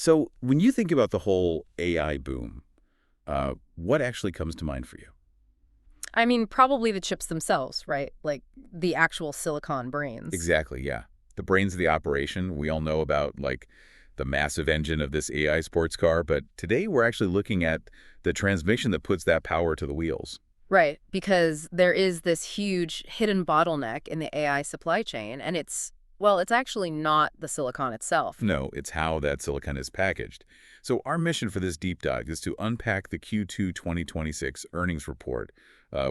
So when you think about the whole AI boom, what actually comes to mind for you? I mean, probably the chips themselves, right? Like the actual silicon brains. Exactly, yeah. The brains of the operation, we all know about like the massive engine of this AI sports car, but today we're actually looking at the transmission that puts that power to the wheels. Right, because there is this huge hidden bottleneck in the AI supply chain, and it's actually not the silicon itself. No, it's how that silicon is packaged. So our mission for this deep dive is to unpack the Q2 2026 earnings report,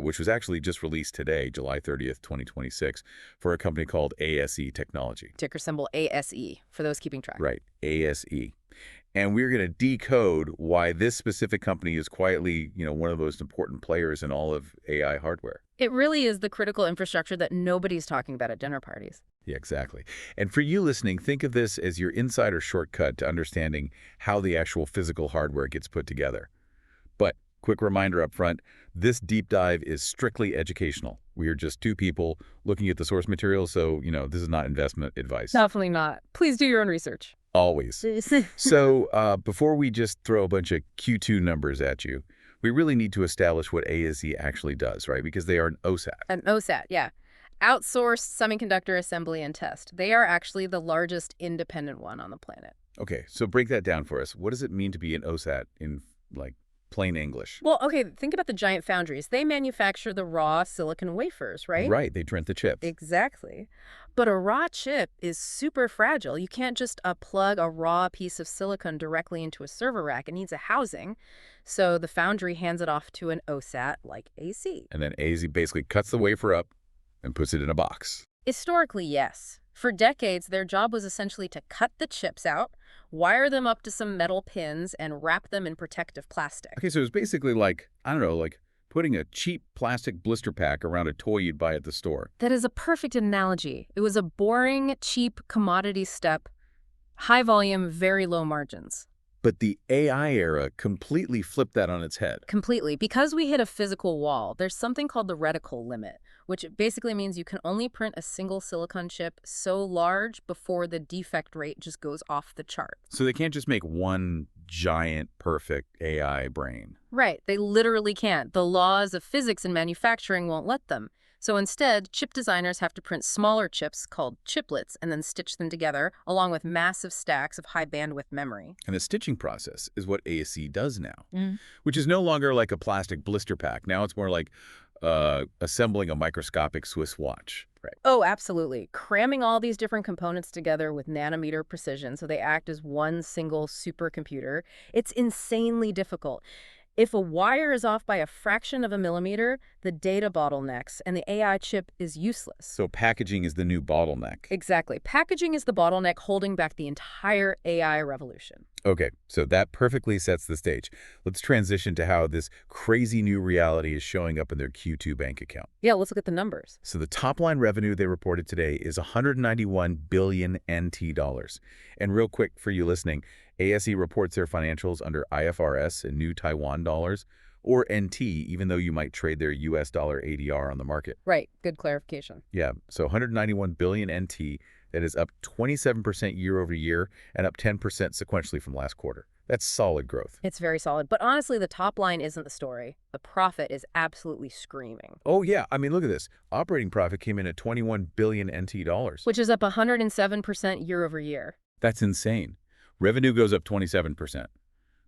which was actually just released today, July 30th, 2026, for a company called ASE Technology. Ticker symbol ASE, for those keeping track. Right, ASE. And we're going to decode why this specific company is quietly, one of the most important players in all of AI hardware. It really is the critical infrastructure that nobody's talking about at dinner parties. Yeah, exactly. And for you listening, think of this as your insider shortcut to understanding how the actual physical hardware gets put together. But quick reminder up front, this deep dive is strictly educational. We are just two people looking at the source material, so, this is not investment advice. Definitely not. Please do your own research. Always. So before we just throw a bunch of Q2 numbers at you, we really need to establish what ASE actually does, right? Because they are an OSAT. An OSAT, yeah. Outsourced Semiconductor Assembly and Test. They are actually the largest independent one on the planet. Okay, so break that down for us. What does it mean to be an OSAT in, like, plain English? Well, okay, think about the giant foundries. They manufacture the raw silicon wafers, right? Right, they drink the chips. Exactly. But a raw chip is super fragile. You can't just plug a raw piece of silicon directly into a server rack. It needs a housing. So the foundry hands it off to an OSAT like AC. And then ASE basically cuts the wafer up and puts it in a box. Historically, yes. For decades, their job was essentially to cut the chips out, wire them up to some metal pins, and wrap them in protective plastic. Okay, so it's basically like, I don't know, like putting a cheap plastic blister pack around a toy you'd buy at the store. That is a perfect analogy. It was a boring, cheap commodity step, high volume, very low margins. But the AI era completely flipped that on its head. Completely. Because we hit a physical wall, there's something called the reticle limit, which basically means you can only print a single silicon chip so large before the defect rate just goes off the chart. So they can't just make one giant, perfect AI brain. Right. They literally can't. The laws of physics and manufacturing won't let them. So instead, chip designers have to print smaller chips called chiplets and then stitch them together along with massive stacks of high bandwidth memory. And the stitching process is what ASE does now, Mm. which is no longer like a plastic blister pack. Now it's more like assembling a microscopic Swiss watch. Right. Oh, absolutely. Cramming all these different components together with nanometer precision so they act as one single supercomputer. It's insanely difficult. If a wire is off by a fraction of a millimeter, the data bottlenecks and the AI chip is useless. So packaging is the new bottleneck. Exactly. Packaging is the bottleneck holding back the entire AI revolution. Okay, so that perfectly sets the stage. Let's transition to how this crazy new reality is showing up in their Q2 bank account. Yeah, let's look at the numbers. So the top line revenue they reported today is 191 billion NT dollars. And real quick for you listening, ASE reports their financials under IFRS and New Taiwan dollars, or NT, even though you might trade their US dollar ADR on the market. Right. Good clarification. Yeah, so 191 billion NT, that is up 27% year over year and up 10% sequentially from last quarter. That's solid growth. It's very solid. But honestly, the top line isn't the story. The profit is absolutely screaming. Oh, yeah. I mean, look at this. Operating profit came in at 21 billion NT dollars. Which is up 107% year over year. That's insane. Revenue goes up 27%,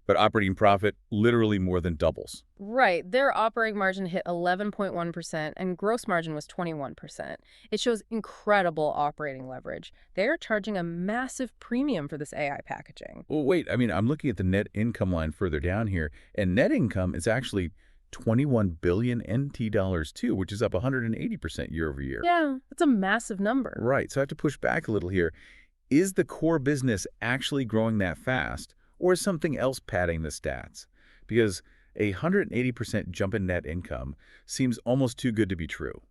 but operating profit literally more than doubles. Right. Their operating margin hit 11.1% and gross margin was 21%. It shows incredible operating leverage. They're charging a massive premium for this AI packaging. Well, wait, I mean, I'm looking at the net income line further down here, and net income is actually 21 billion NT dollars too, which is up 180% year over year. Yeah, that's a massive number. Right. So I have to push back a little here. Is the core business actually growing that fast, or is something else padding the stats? Because a 180% jump in net income seems almost too good to be true.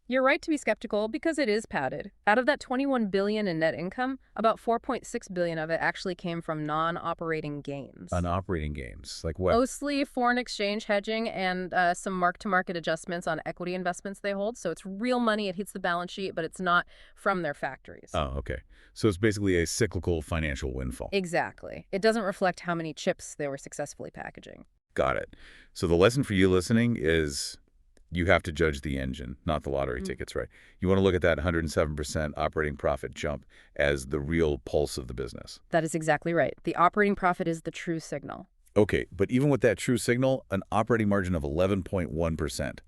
You're right to be skeptical because it is padded. Out of that $21 billion in net income, about $4.6 billion of it actually came from non-operating gains. On operating gains, like what? Mostly foreign exchange hedging and some mark-to-market adjustments on equity investments they hold. So it's real money. It hits the balance sheet, but it's not from their factories. Oh, okay. So it's basically a cyclical financial windfall. Exactly. It doesn't reflect how many chips they were successfully packaging. Got it. So the lesson for you listening is you have to judge the engine, not the lottery tickets, right? You want to look at that 107% operating profit jump as the real pulse of the business. That is exactly right. The operating profit is the true signal. Okay, but even with that true signal, an operating margin of 11.1%.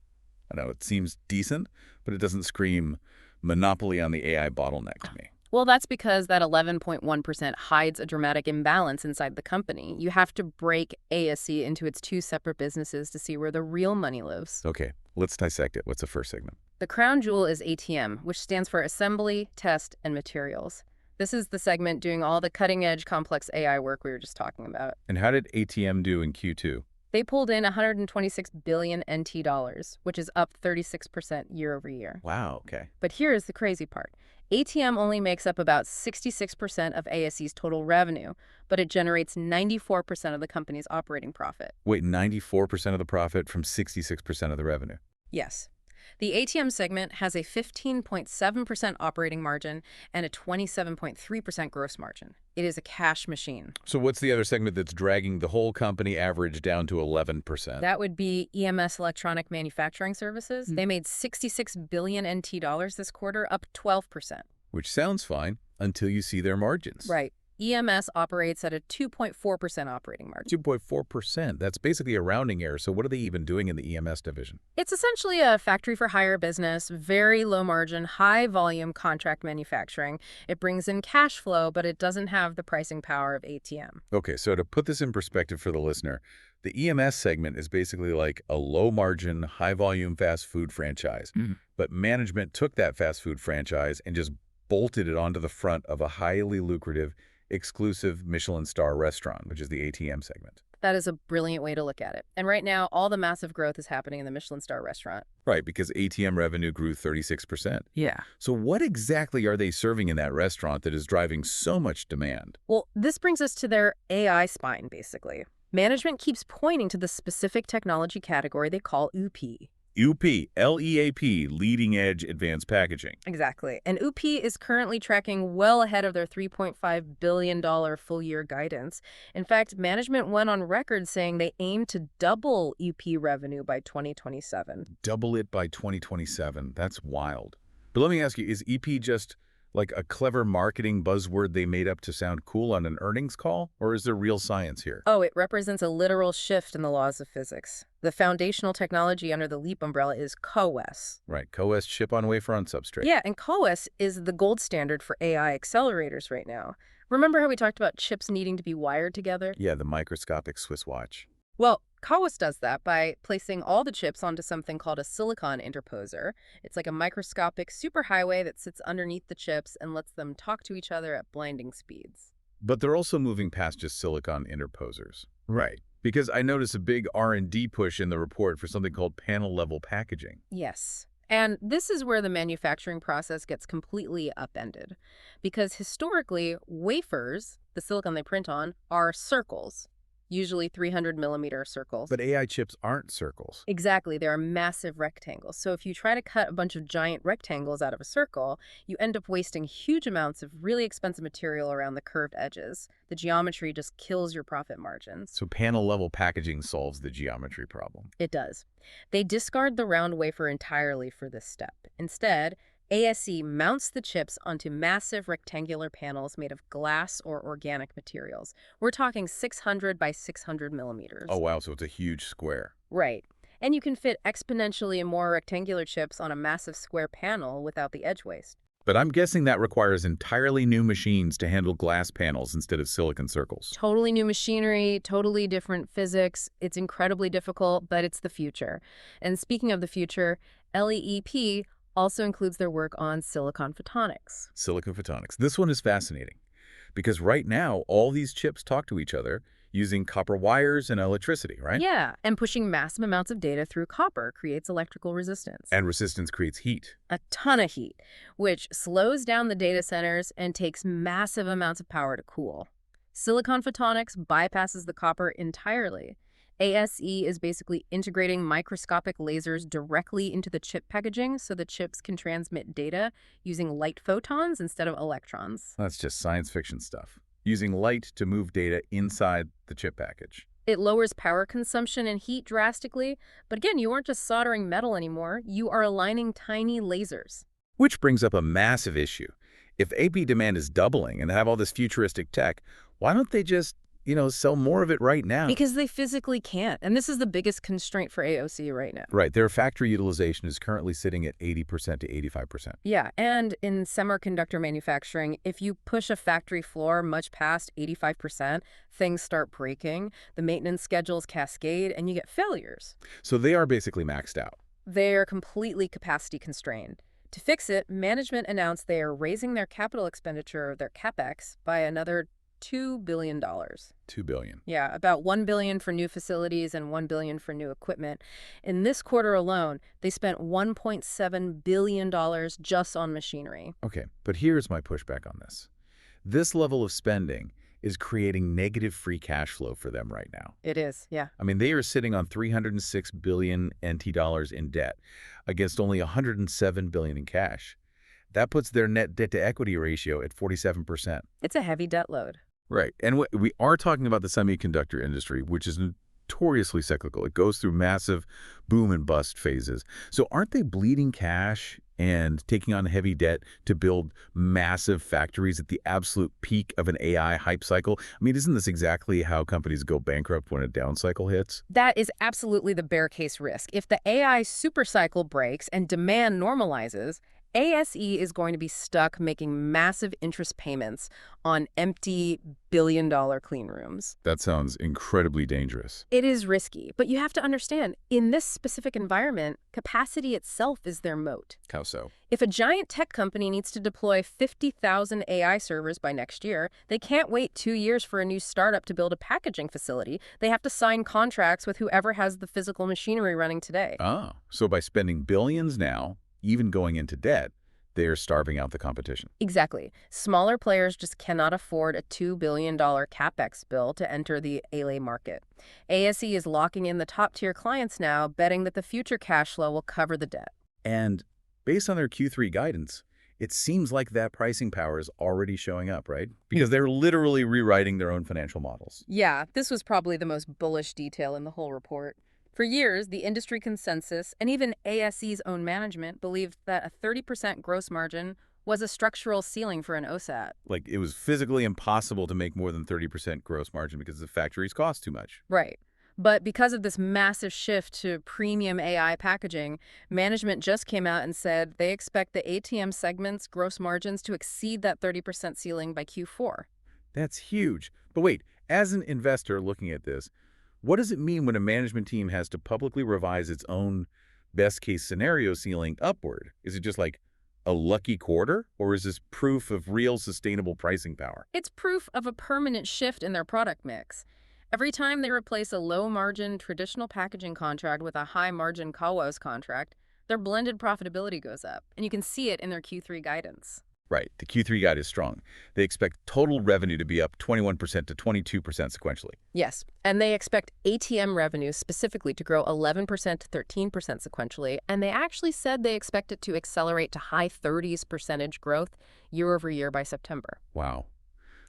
I know it seems decent, but it doesn't scream monopoly on the AI bottleneck to me. Well, that's because that 11.1% hides a dramatic imbalance inside the company. You have to break ASE into its two separate businesses to see where the real money lives. Okay, let's dissect it. What's the first segment? The crown jewel is ATM, which stands for Assembly, Test, and Materials. This is the segment doing all the cutting-edge complex AI work we were just talking about. And how did ATM do in Q2? They pulled in 126 billion NT dollars, which is up 36% year over year. Wow, okay. But here is the crazy part. ATM only makes up about 66% of ASE's total revenue, but it generates 94% of the company's operating profit. Wait, 94% of the profit from 66% of the revenue? Yes. The ATM segment has a 15.7% operating margin and a 27.3% gross margin. It is a cash machine. So what's the other segment that's dragging the whole company average down to 11%? That would be EMS Electronic Manufacturing Services. They made 66 billion NT dollars this quarter, up 12%. Which sounds fine until you see their margins. Right. EMS operates at a 2.4% operating margin. 2.4%. That's basically a rounding error. So what are they even doing in the EMS division? It's essentially a factory-for-hire business, very low margin, high volume contract manufacturing. It brings in cash flow, but it doesn't have the pricing power of ATM. Okay, so to put this in perspective for the listener, the EMS segment is basically like a low-margin, high-volume fast food franchise. But management took that fast food franchise and just bolted it onto the front of a highly lucrative exclusive Michelin star restaurant, which is the ATM segment. That is a brilliant way to look at it. And right now, all the massive growth is happening in the Michelin star restaurant. Right, because ATM revenue grew 36%. Yeah. So what exactly are they serving in that restaurant that is driving so much demand? Well, this brings us to their AI spine, basically. Management keeps pointing to the specific technology category they call UP. UP, LEAP, Leading Edge Advanced Packaging. Exactly. And UP is currently tracking well ahead of their $3.5 billion full-year guidance. In fact, management went on record saying they aim to double UP revenue by 2027. Double it by 2027. That's wild. But let me ask you, is EP just like a clever marketing buzzword they made up to sound cool on an earnings call? Or is there real science here? Oh, it represents a literal shift in the laws of physics. The foundational technology under the LEAP umbrella is CoWoS. Right, CoWoS, chip on wafer on substrate. Yeah, and CoWoS is the gold standard for AI accelerators right now. Remember how we talked about chips needing to be wired together? Yeah, the microscopic Swiss watch. Well, CoWoS does that by placing all the chips onto something called a silicon interposer. It's like a microscopic superhighway that sits underneath the chips and lets them talk to each other at blinding speeds. But they're also moving past just silicon interposers. Right. Because I noticed a big R&D push in the report for something called panel-level packaging. Yes. And this is where the manufacturing process gets completely upended. Because historically, wafers, the silicon they print on, are circles. Usually 300-millimeter circles. But AI chips aren't circles. Exactly. They're massive rectangles. So if you try to cut a bunch of giant rectangles out of a circle, you end up wasting huge amounts of really expensive material around the curved edges. The geometry just kills your profit margins. So panel-level packaging solves the geometry problem. It does. They discard the round wafer entirely for this step. Instead, ASE mounts the chips onto massive rectangular panels made of glass or organic materials. We're talking 600 by 600 millimeters. Oh, wow, so it's a huge square. Right. And you can fit exponentially more rectangular chips on a massive square panel without the edge waste. But I'm guessing that requires entirely new machines to handle glass panels instead of silicon circles. Totally new machinery, totally different physics. It's incredibly difficult, but it's the future. And speaking of the future, LEEP also includes their work on silicon photonics. Silicon photonics. This one is fascinating because right now, all these chips talk to each other using copper wires and electricity, right? Yeah, and pushing massive amounts of data through copper creates electrical resistance. And resistance creates heat. A ton of heat, which slows down the data centers and takes massive amounts of power to cool. Silicon photonics bypasses the copper entirely. ASE is basically integrating microscopic lasers directly into the chip packaging so the chips can transmit data using light photons instead of electrons. That's just science fiction stuff. Using light to move data inside the chip package. It lowers power consumption and heat drastically, but again, you aren't just soldering metal anymore, you are aligning tiny lasers. Which brings up a massive issue. If AP demand is doubling and they have all this futuristic tech, why don't they just, sell more of it right now? Because they physically can't, and this is the biggest constraint for AOC right now. Right, their factory utilization is currently sitting at 80% to 85%. Yeah, and in semiconductor manufacturing, if you push a factory floor much past 85%, things start breaking, the maintenance schedules cascade, and you get failures. So they are basically maxed out. They're completely capacity constrained. To fix it, management announced they are raising their capital expenditure, their CapEx, by another $2 billion. $2 billion. Yeah, about $1 billion for new facilities and $1 billion for new equipment. In this quarter alone, they spent $1.7 billion just on machinery. Okay, but here's my pushback on this. This level of spending is creating negative free cash flow for them right now. It is, yeah. I mean, they are sitting on 306 billion NT dollars in debt against only 107 billion in cash. That puts their net debt to equity ratio at 47%. It's a heavy debt load. Right. And we are talking about the semiconductor industry, which is notoriously cyclical. It goes through massive boom and bust phases. So aren't they bleeding cash and taking on heavy debt to build massive factories at the absolute peak of an AI hype cycle? I mean, isn't this exactly how companies go bankrupt when a down cycle hits? That is absolutely the bear case risk. If the AI supercycle breaks and demand normalizes, ASE is going to be stuck making massive interest payments on empty billion-dollar clean rooms. That sounds incredibly dangerous. It is risky, but you have to understand, in this specific environment, capacity itself is their moat. How so? If a giant tech company needs to deploy 50,000 AI servers by next year, they can't wait 2 years for a new startup to build a packaging facility. They have to sign contracts with whoever has the physical machinery running today. Oh, so by spending billions now, even going into debt, they are starving out the competition. Exactly. Smaller players just cannot afford a $2 billion CapEx bill to enter the ALA market. ASE is locking in the top-tier clients now, betting that the future cash flow will cover the debt. And based on their Q3 guidance, it seems like that pricing power is already showing up, right? Because they're literally rewriting their own financial models. Yeah, this was probably the most bullish detail in the whole report. For years, the industry consensus and even ASE's own management believed that a 30% gross margin was a structural ceiling for an OSAT. Like it was physically impossible to make more than 30% gross margin because the factories cost too much. Right. But because of this massive shift to premium AI packaging, management just came out and said they expect the ATM segment's gross margins to exceed that 30% ceiling by Q4. That's huge. But wait, as an investor looking at this, what does it mean when a management team has to publicly revise its own best-case scenario ceiling upward? Is it just like a lucky quarter, or is this proof of real sustainable pricing power? It's proof of a permanent shift in their product mix. Every time they replace a low-margin traditional packaging contract with a high-margin CAWOS contract, their blended profitability goes up, and you can see it in their Q3 guidance. Right. The Q3 guide is strong. They expect total revenue to be up 21% to 22% sequentially. Yes, and they expect ATM revenue specifically to grow 11% to 13% sequentially, and they actually said they expect it to accelerate to high 30s% growth year over year by September. Wow.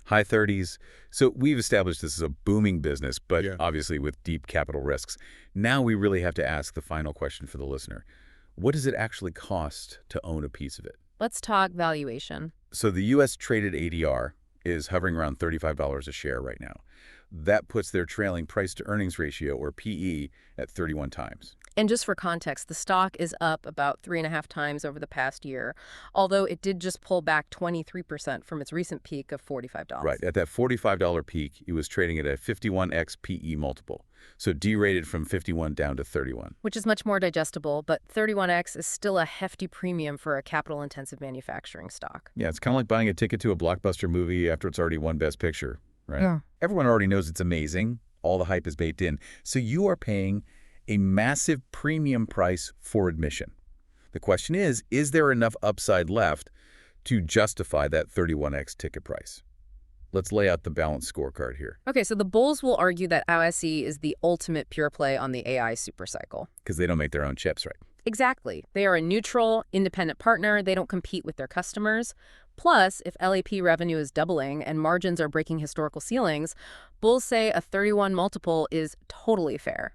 High 30s. So we've established this as a booming business, but obviously with deep capital risks. Now we really have to ask the final question for the listener. What does it actually cost to own a piece of it? Let's talk valuation. So the U.S. traded ADR is hovering around $35 a share right now. That puts their trailing price-to-earnings ratio, or PE, at 31 times. And just for context, the stock is up about 3.5 times over the past year, although it did just pull back 23% from its recent peak of $45. Right. At that $45 peak, it was trading at a 51x PE multiple. So derated from 51 down to 31. Which is much more digestible, but 31x is still a hefty premium for a capital-intensive manufacturing stock. Yeah, it's kind of like buying a ticket to a blockbuster movie after it's already won Best Picture, right? Yeah. Everyone already knows it's amazing. All the hype is baked in. So you are paying a massive premium price for admission. The question is there enough upside left to justify that 31x ticket price? Let's lay out the balanced scorecard here, Okay, so the bulls will argue that OSE is the ultimate pure play on the AI supercycle. because they don't make their own chips, right? Exactly. They are a neutral, independent partner. They don't compete with their customers. Plus, if LAP revenue is doubling and margins are breaking historical ceilings, bulls say a 31 multiple is totally fair.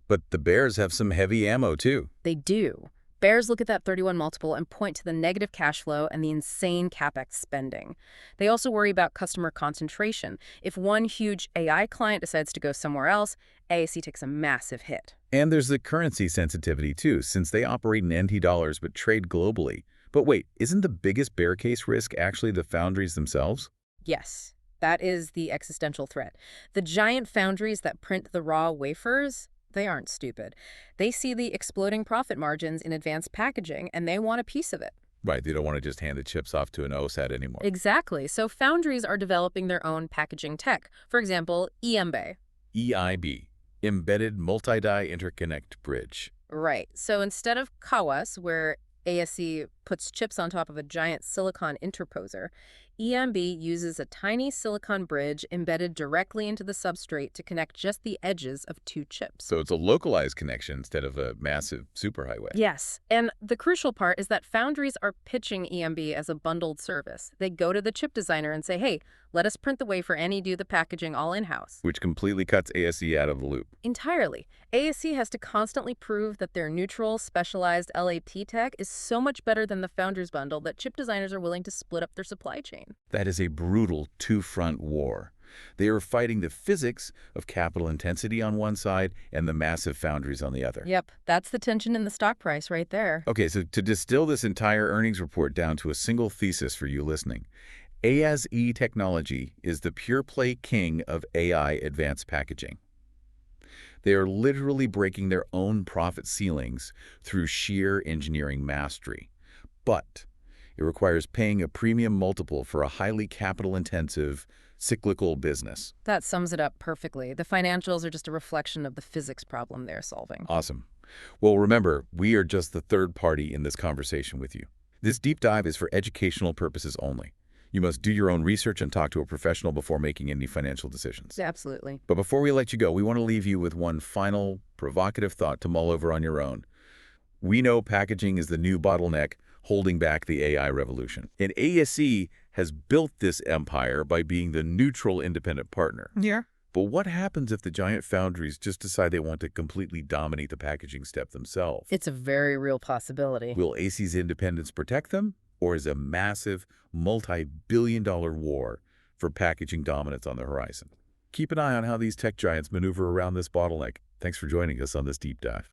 But the bears have some heavy ammo, too. They do. Bears look at that 31 multiple and point to the negative cash flow and the insane CapEx spending. They also worry about customer concentration. If one huge AI client decides to go somewhere else, ASC takes a massive hit. And there's the currency sensitivity, too, since they operate in NT dollars but trade globally. But wait, isn't the biggest bear case risk actually the foundries themselves? Yes, that is the existential threat. The giant foundries that print the raw wafers, they aren't stupid. They see the exploding profit margins in advanced packaging, and they want a piece of it. Right, they don't want to just hand the chips off to an OSAT anymore. Exactly. So foundries are developing their own packaging tech. For example, EMB. EIB, Embedded Multi-Die Interconnect Bridge. Right. So instead of CAWAS, where ASC puts chips on top of a giant silicon interposer, EMB uses a tiny silicon bridge embedded directly into the substrate to connect just the edges of two chips. So it's a localized connection instead of a massive superhighway. Yes, and the crucial part is that foundries are pitching EMB as a bundled service. They go to the chip designer and say, hey, let us print the wafer and you do the packaging all in-house. Which completely cuts ASE out of the loop. Entirely. ASC has to constantly prove that their neutral, specialized LAP tech is so much better than the foundries bundle that chip designers are willing to split up their supply chain. That is a brutal two-front war. They are fighting the physics of capital intensity on one side and the massive foundries on the other. Yep, that's the tension in the stock price right there. Okay, so to distill this entire earnings report down to a single thesis for you listening, ASE technology is the pure-play king of AI advanced packaging. They are literally breaking their own profit ceilings through sheer engineering mastery. But it requires paying a premium multiple for a highly capital-intensive, cyclical business. That sums it up perfectly. The financials are just a reflection of the physics problem they're solving. Awesome. Well, remember, we are just the third party in this conversation with you. This deep dive is for educational purposes only. You must do your own research and talk to a professional before making any financial decisions. Absolutely. But before we let you go, we want to leave you with one final, provocative thought to mull over on your own. We know packaging is the new bottleneck holding back the AI revolution. And ASE has built this empire by being the neutral independent partner. Yeah. But what happens if the giant foundries just decide they want to completely dominate the packaging step themselves? It's a very real possibility. Will ASE's independence protect them? Or is a massive, multi-billion-dollar war for packaging dominance on the horizon? Keep an eye on how these tech giants maneuver around this bottleneck. Thanks for joining us on this deep dive.